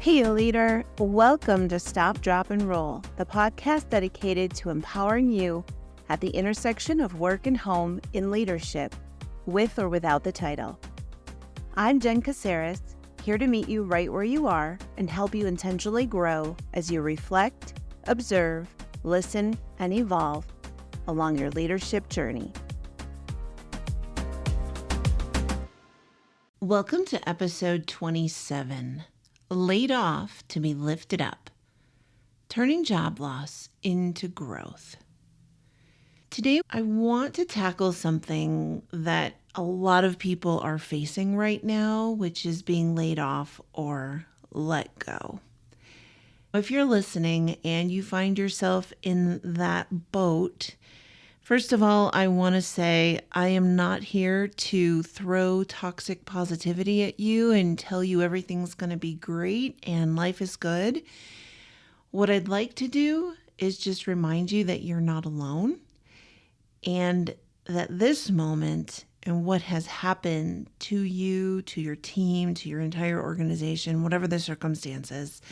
Hey, leader. Welcome to Stop, Drop, and Roll, the podcast dedicated to empowering you at the intersection of work and home in leadership, with or without the title. I'm Jen Caceres, here to meet you right where you are and help you intentionally grow as you reflect, observe, listen, and evolve along your leadership journey. Welcome to episode 27. Laid off to be lifted up, turning job loss into growth. Today, I want to tackle something that a lot of people are facing right now, which is being laid off or let go. If you're listening and you find yourself in that boat, first of all, I want to say I am not here to throw toxic positivity at you and tell you everything's going to be great and life is good. What I'd like to do is just remind you that you're not alone and that this moment and what has happened to you, to your team, to your entire organization, whatever the circumstances,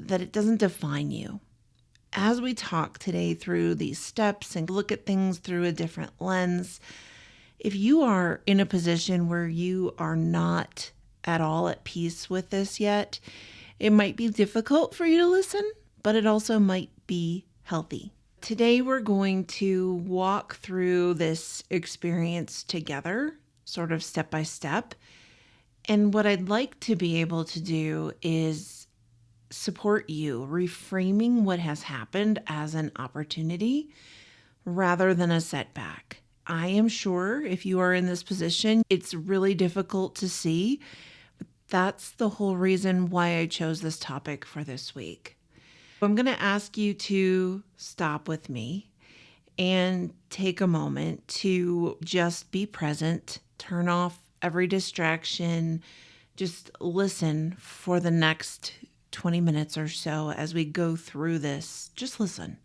that it doesn't define you. As we talk today through these steps and look at things through a different lens, if you are in a position where you are not at all at peace with this yet, it might be difficult for you to listen, but it also might be healthy. Today, we're going to walk through this experience together, sort of step by step. And what I'd like to be able to do is support you, reframing what has happened as an opportunity rather than a setback. I am sure if you are in this position, it's really difficult to see. But that's the whole reason why I chose this topic for this week. I'm going to ask you to stop with me and take a moment to just be present, turn off every distraction, just listen for the next 20 minutes or so as we go through this. Just listen.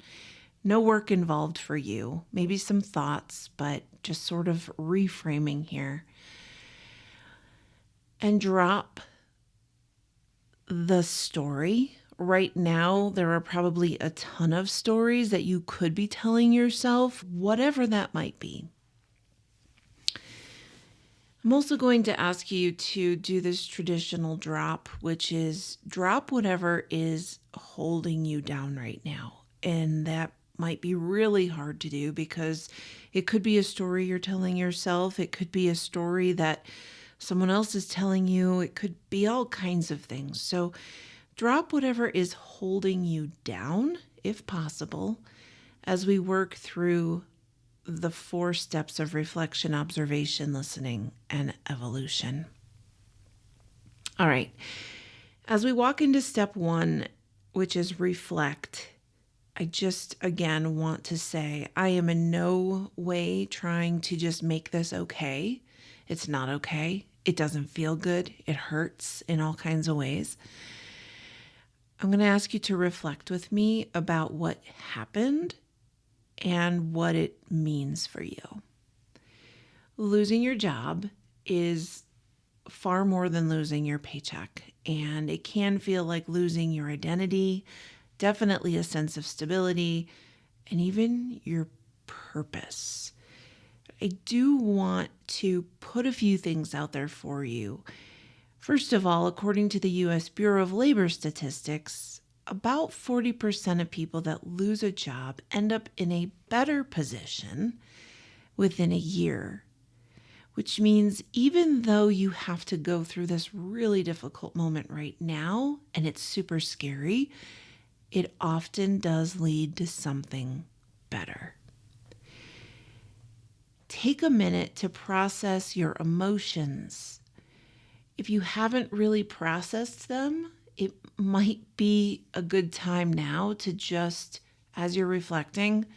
No work involved for you. Maybe some thoughts, but just sort of reframing here. And drop the story. Right now, there are probably a ton of stories that you could be telling yourself, whatever that might be. I'm also going to ask you to do this traditional drop, which is drop whatever is holding you down right now. And that might be really hard to do because it could be a story you're telling yourself. It could be a story that someone else is telling you. It could be all kinds of things. So drop whatever is holding you down, if possible, as we work through the 4 steps of reflection, observation, listening, and evolution. All right. As we walk into step 1, which is reflect, I just, again, want to say I am in no way trying to just make this okay. It's not okay. It doesn't feel good. It hurts in all kinds of ways. I'm going to ask you to reflect with me about what happened and what it means for you. Losing your job is far more than losing your paycheck, and it can feel like losing your identity, definitely a sense of stability, and even your purpose. I do want to put a few things out there for you. First of all, according to the U.S. Bureau of Labor Statistics, about 40% of people that lose a job end up in a better position within a year, which means even though you have to go through this really difficult moment right now, and it's super scary, it often does lead to something better. Take a minute to process your emotions. If you haven't really processed them, it might be a good time now to just, as you're reflecting,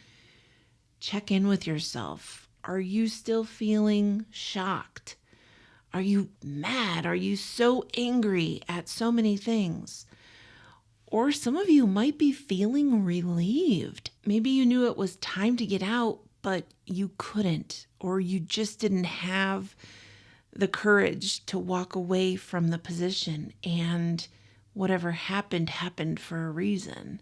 check in with yourself. Are you still feeling shocked? Are you mad? Are you so angry at so many things? Or some of you might be feeling relieved. Maybe you knew it was time to get out, but you couldn't, or you just didn't have the courage to walk away from the position. And whatever happened for a reason.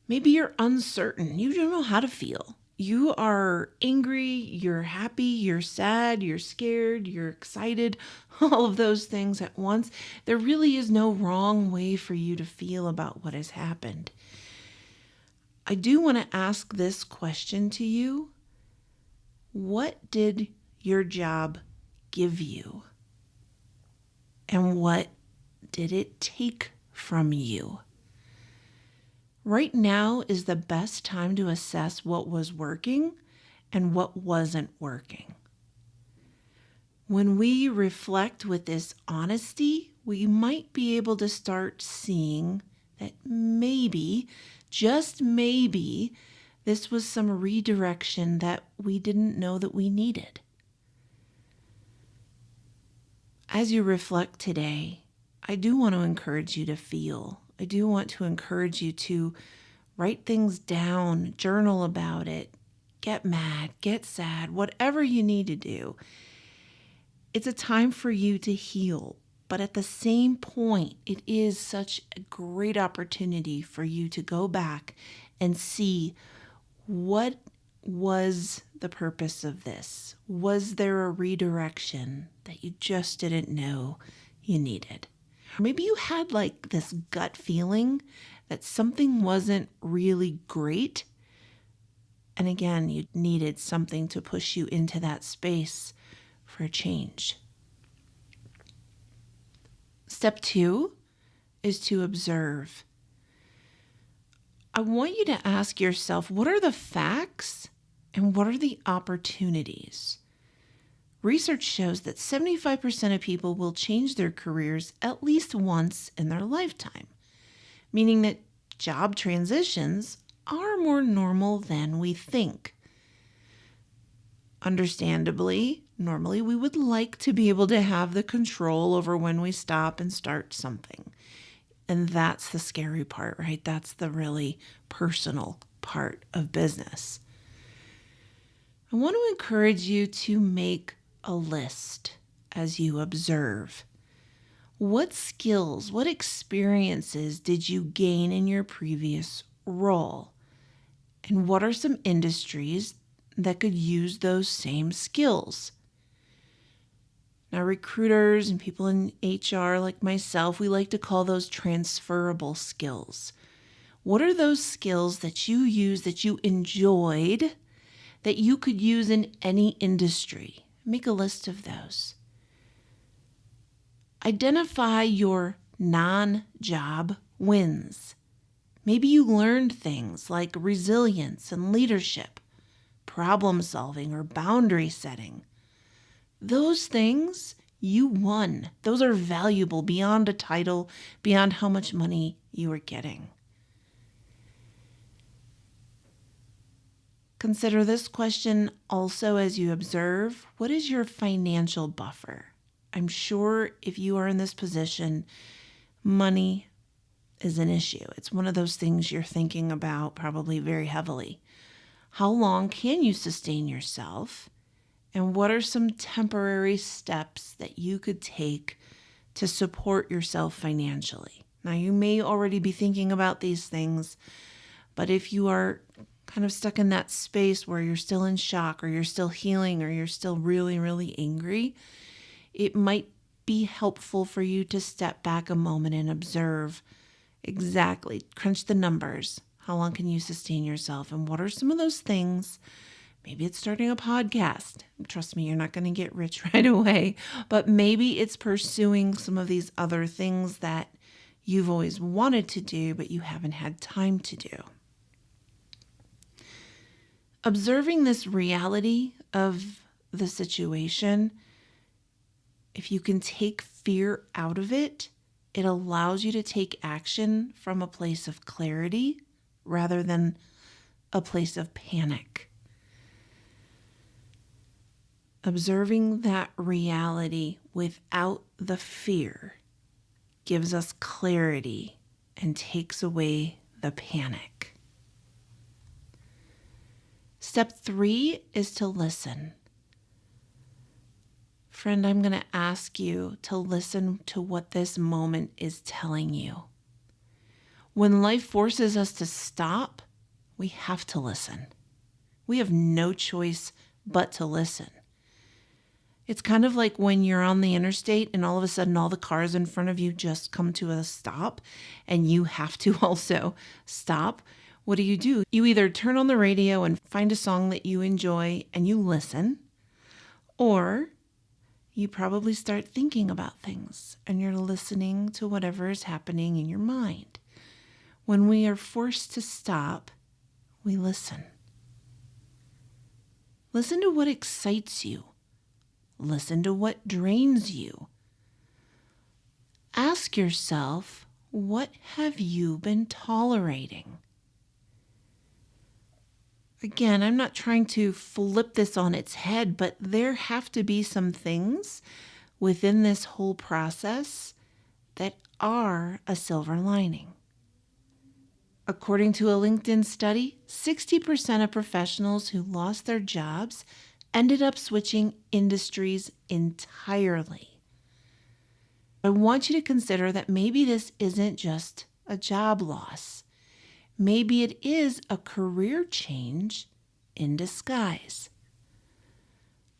Maybe you're uncertain. You don't know how to feel. You are angry, you're happy, you're sad, you're scared, you're excited, all of those things at once. There really is no wrong way for you to feel about what has happened. I do want to ask this question to you. What did your job give you? And what did it take from you? Right now is the best time to assess what was working and what wasn't working. When we reflect with this honesty, we might be able to start seeing that maybe, just maybe, this was some redirection that we didn't know that we needed. As you reflect today, I do want to encourage you to feel. I do want to encourage you to write things down, journal about it, get mad, get sad, whatever you need to do. It's a time for you to heal, but at the same point, it is such a great opportunity for you to go back and see what was the purpose of this. Was there a redirection that you just didn't know you needed? Maybe you had like this gut feeling that something wasn't really great. And again, you needed something to push you into that space for a change. Step 2 is to observe. I want you to ask yourself, what are the facts and what are the opportunities? Research shows that 75% of people will change their careers at least once in their lifetime, meaning that job transitions are more normal than we think. Understandably, normally we would like to be able to have the control over when we stop and start something. And that's the scary part, right? That's the really personal part of business. I want to encourage you to make a list as you observe. What skills, what experiences did you gain in your previous role? And what are some industries that could use those same skills? Now, recruiters and people in HR like myself, we like to call those transferable skills. What are those skills that you use that you enjoyed that you could use in any industry? Make a list of those. Identify your non-job wins. Maybe you learned things like resilience and leadership, problem solving, or boundary setting. Those things you won. Those are valuable beyond a title, beyond how much money you are getting. Consider this question also as you observe. What is your financial buffer? I'm sure if you are in this position, money is an issue. It's one of those things you're thinking about probably very heavily. How long can you sustain yourself? And what are some temporary steps that you could take to support yourself financially? Now, you may already be thinking about these things, but if you are kind of stuck in that space where you're still in shock or you're still healing or you're still really, really angry, it might be helpful for you to step back a moment and observe exactly, crunch the numbers. How long can you sustain yourself? And what are some of those things? Maybe it's starting a podcast. Trust me, you're not going to get rich right away, but maybe it's pursuing some of these other things that you've always wanted to do, but you haven't had time to do. Observing this reality of the situation, if you can take fear out of it, it allows you to take action from a place of clarity rather than a place of panic. Observing that reality without the fear gives us clarity and takes away the panic. Step 3 is to listen. Friend, I'm going to ask you to listen to what this moment is telling you. When life forces us to stop, we have to listen. We have no choice but to listen. It's kind of like when you're on the interstate and all of a sudden all the cars in front of you just come to a stop and you have to also stop. What do? You either turn on the radio and find a song that you enjoy and you listen, or you probably start thinking about things and you're listening to whatever is happening in your mind. When we are forced to stop, we listen. Listen to what excites you. Listen to what drains you. Ask yourself, what have you been tolerating? Again, I'm not trying to flip this on its head, but there have to be some things within this whole process that are a silver lining. According to a LinkedIn study, 60% of professionals who lost their jobs ended up switching industries entirely. I want you to consider that maybe this isn't just a job loss. Maybe it is a career change in disguise.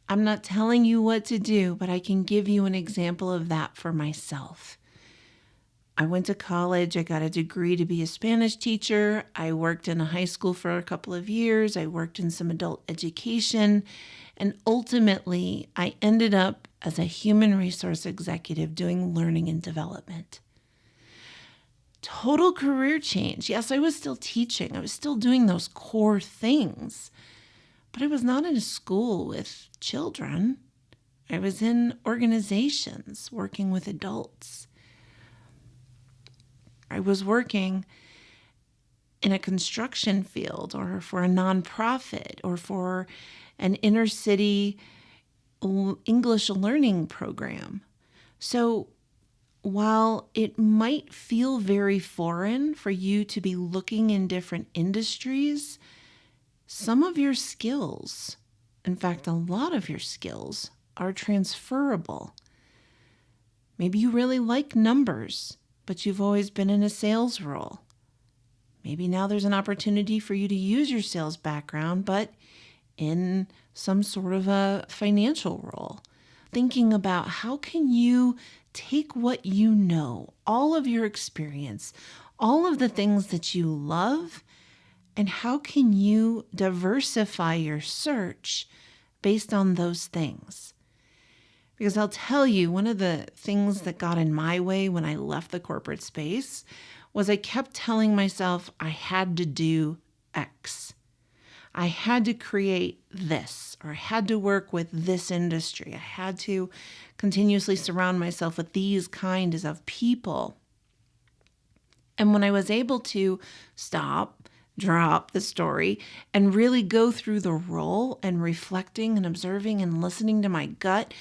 I'm not telling you what to do, but I can give you an example of that for myself. I went to college. I got a degree to be a Spanish teacher. I worked in a high school for a couple of years. I worked in some adult education. And ultimately, I ended up as a human resource executive doing learning and development. Total career change. Yes, I was still teaching. I was still doing those core things. But I was not in a school with children. I was in organizations working with adults. I was working in a construction field or for a nonprofit or for an inner city English learning program. So while it might feel very foreign for you to be looking in different industries, some of your skills, in fact, a lot of your skills, are transferable. Maybe you really like numbers, but you've always been in a sales role. Maybe now there's an opportunity for you to use your sales background, but in some sort of a financial role. Thinking about how can you take what you know, all of your experience, all of the things that you love, and how can you diversify your search based on those things? Because I'll tell you, one of the things that got in my way when I left the corporate space was I kept telling myself I had to do X. I had to create this, or I had to work with this industry. I had to continuously surround myself with these kinds of people. And when I was able to stop, drop the story, and really go through the role and reflecting and observing and listening to my gut,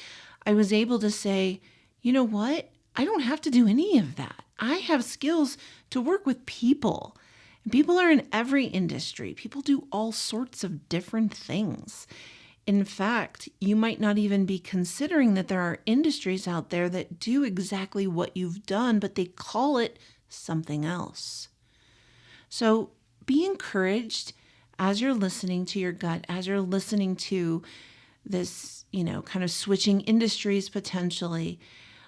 I was able to say, you know what? I don't have to do any of that. I have skills to work with people. And people are in every industry. People do all sorts of different things. In fact, you might not even be considering that there are industries out there that do exactly what you've done, but they call it something else. So be encouraged as you're listening to your gut, as you're listening to this, kind of switching industries potentially.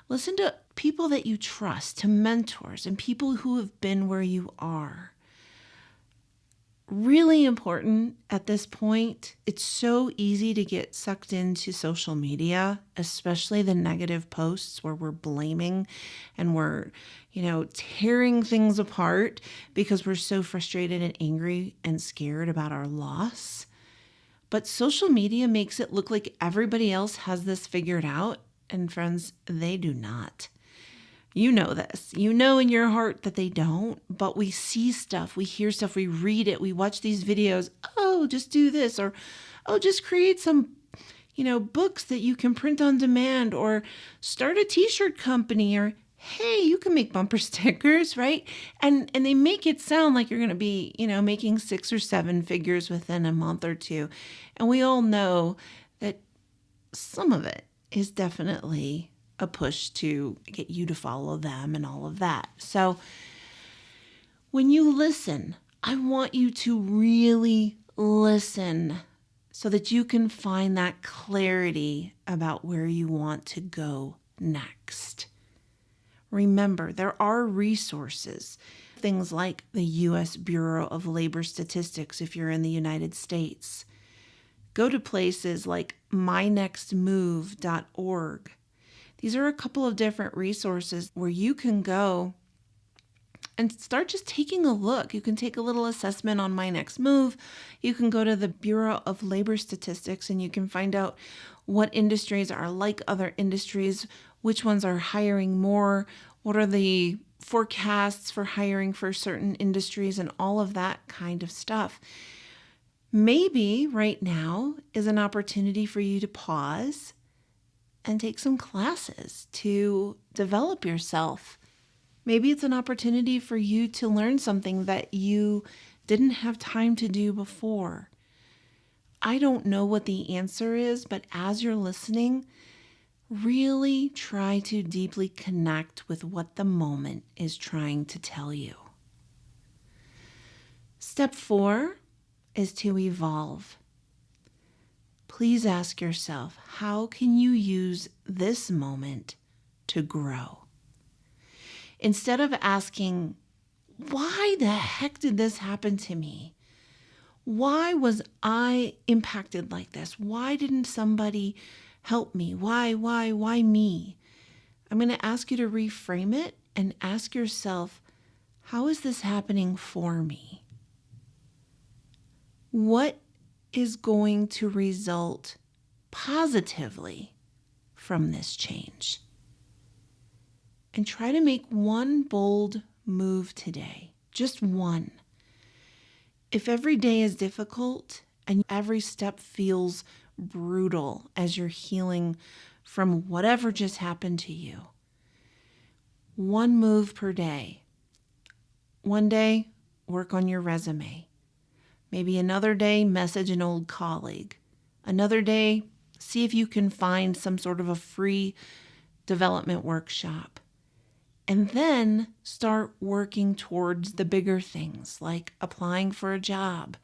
Listen to people that you trust, to mentors and people who have been where you are. Really important at this point. It's so easy to get sucked into social media, especially the negative posts where we're blaming and we're, tearing things apart because we're so frustrated and angry and scared about our loss. But social media makes it look like everybody else has this figured out. And friends, they do not. You know this. You know in your heart that they don't, but we see stuff, we hear stuff, we read it, we watch these videos. Oh, just do this, or just create some, books that you can print on demand, or start a t-shirt company, or hey, you can make bumper stickers, right? And they make it sound like you're going to be, making 6 or 7 figures within a month or two. And we all know that some of it is definitely a push to get you to follow them and all of that. So when you listen, I want you to really listen so that you can find that clarity about where you want to go next. Remember, there are resources, things like the U.S. Bureau of Labor Statistics if you're in the United States. Go to places like mynextmove.org. These are a couple of different resources where you can go and start just taking a look. You can take a little assessment on My Next Move. You can go to the Bureau of Labor Statistics and you can find out what industries are like other industries, which ones are hiring more, what are the forecasts for hiring for certain industries, and all of that kind of stuff. Maybe right now is an opportunity for you to pause and take some classes to develop yourself. Maybe it's an opportunity for you to learn something that you didn't have time to do before. I don't know what the answer is, but as you're listening, really try to deeply connect with what the moment is trying to tell you. Step 4 is to evolve. Please ask yourself, how can you use this moment to grow? Instead of asking, why the heck did this happen to me? Why was I impacted like this? Why didn't somebody help me? Why me? I'm going to ask you to reframe it and ask yourself, how is this happening for me? What is going to result positively from this change? And try to make one bold move today, just one. If every day is difficult and every step feels brutal as you're healing from whatever just happened to you, one move per day. One day, work on your resume. Maybe another day, message an old colleague. Another day, see if you can find some sort of a free development workshop. And then start working towards the bigger things like applying for a job.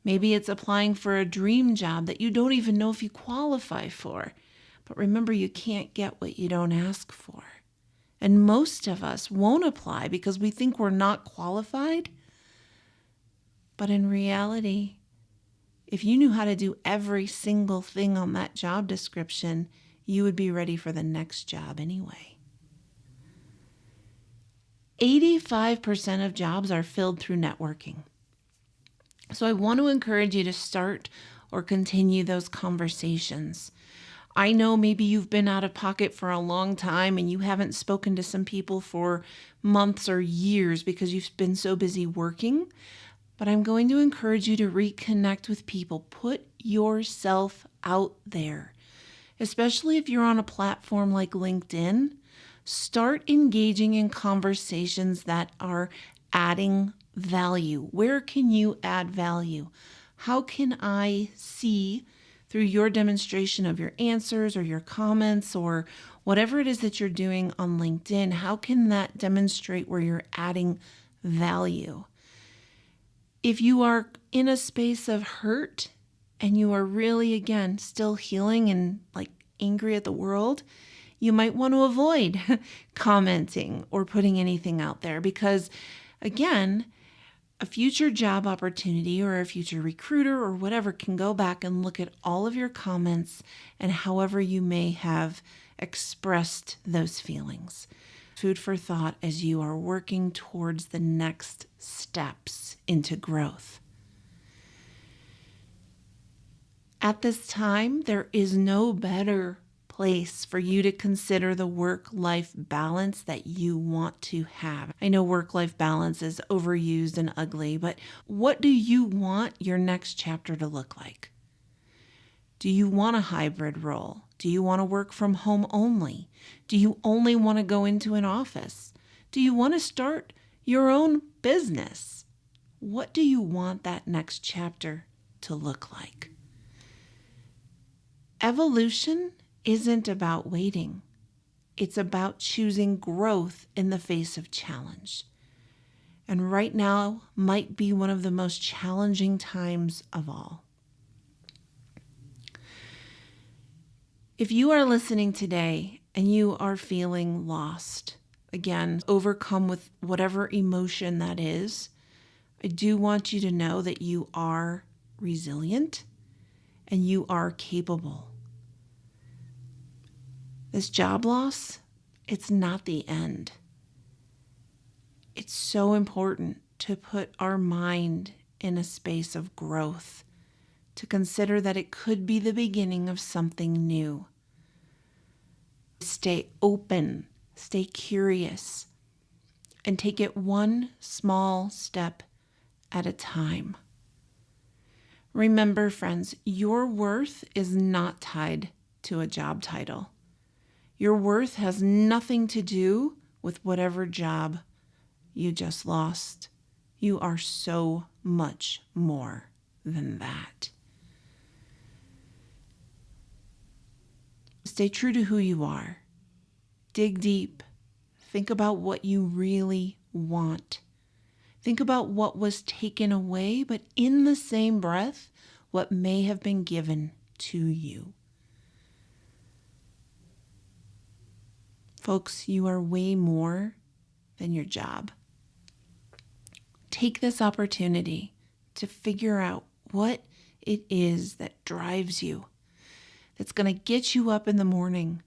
Maybe it's applying for a dream job that you don't even know if you qualify for. But remember, you can't get what you don't ask for. And most of us won't apply because we think we're not qualified. But in reality, if you knew how to do every single thing on that job description, you would be ready for the next job anyway. 85% of jobs are filled through networking. So I want to encourage you to start or continue those conversations. I know maybe you've been out of pocket for a long time and you haven't spoken to some people for months or years because you've been so busy working, but I'm going to encourage you to reconnect with people. Put yourself out there, especially if you're on a platform like LinkedIn. Start engaging in conversations that are adding value. Where can you add value? How can I see through your demonstration of your answers or your comments or whatever it is that you're doing on LinkedIn, how can that demonstrate where you're adding value? If you are in a space of hurt and you are really, again, still healing and like angry at the world, you might want to avoid commenting or putting anything out there because, again, a future job opportunity or a future recruiter or whatever can go back and look at all of your comments and however you may have expressed those feelings. Food for thought as you are working towards the next steps into growth. At this time, there is no better place for you to consider the work-life balance that you want to have. I know work-life balance is overused and ugly, but what do you want your next chapter to look like? Do you want a hybrid role? Do you want to work from home only? Do you only want to go into an office? Do you want to start your own business? What do you want that next chapter to look like? Evolution isn't about waiting. It's about choosing growth in the face of challenge. And right now might be one of the most challenging times of all. If you are listening today and you are feeling lost, again, overcome with whatever emotion that is, I do want you to know that you are resilient and you are capable. This job loss, it's not the end. It's so important to put our mind in a space of growth, to consider that it could be the beginning of something new. Stay open, stay curious, and take it one small step at a time. Remember, friends, your worth is not tied to a job title. Your worth has nothing to do with whatever job you just lost. You are so much more than that. Stay true to who you are. Dig deep. Think about what you really want. Think about what was taken away, but in the same breath, what may have been given to you. Folks, you are way more than your job. Take this opportunity to figure out what it is that drives you, that's going to get you up in the morning.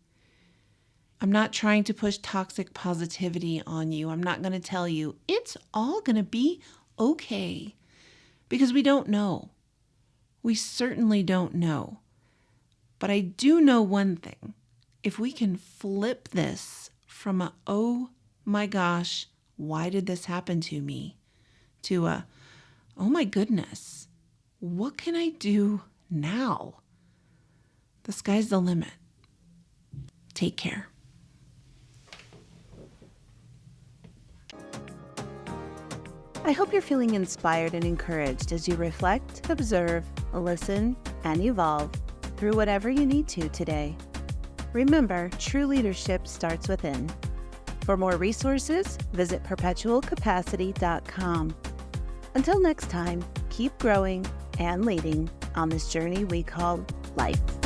I'm not trying to push toxic positivity on you. I'm not going to tell you it's all going to be okay, because we don't know. We certainly don't know. But I do know one thing. If we can flip this from a, oh my gosh, why did this happen to me, to a, oh my goodness, what can I do now? The sky's the limit. Take care. I hope you're feeling inspired and encouraged as you reflect, observe, listen, and evolve through whatever you need to today. Remember, true leadership starts within. For more resources, visit perpetualcapacity.com. Until next time, keep growing and leading on this journey we call life.